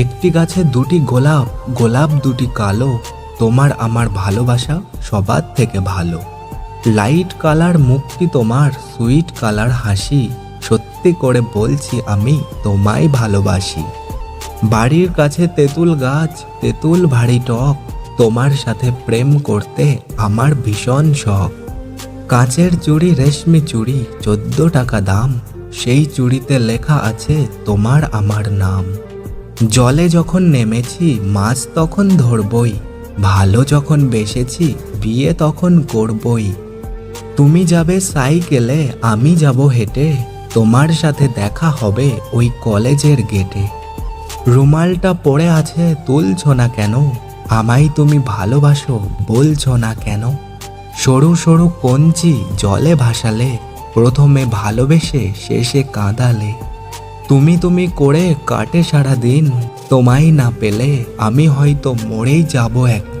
একটি গাছে দুটি গোলাপ, গোলাপ দুটি কালো, তোমার আমার ভালোবাসা সবার থেকে ভালো। লাইট কালার মুখটি তোমার, সুইট কালার হাসি, সত্যি করে বলছি আমি তোমায় ভালোবাসি। বাড়ির কাছে তেঁতুল গাছ, তেঁতুল ভারী টক, তোমার সাথে প্রেম করতে আমার ভীষণ শখ। কাঁচের চুড়ি, রেশমি চুড়ি, 14 টাকা দাম, সেই চুড়িতে লেখা আছে তোমার আমার নাম। জলে যখন নেমেছি মাছ তখন ধরবই, ভালো যখন বেসেছি বিয়ে তখন করবই। তুমি যাবে সাইকেলে, আমি যাব হেঁটে, তোমার সাথে দেখা হবে ওই কলেজের গেটে। রুমালটা পড়ে আছে, তুলছো না কেন? আমায় তুমি ভালোবাসো, বলছো না কেন? সরু সরু কঞ্চি জলে ভাসালে, প্রথমে ভালোবেসে শেষে কাঁদালে। তুমি তুমি করে কাটে সারা দিন, তোমায় না পেলে আমি হয়তো মরেই যাব একদিন।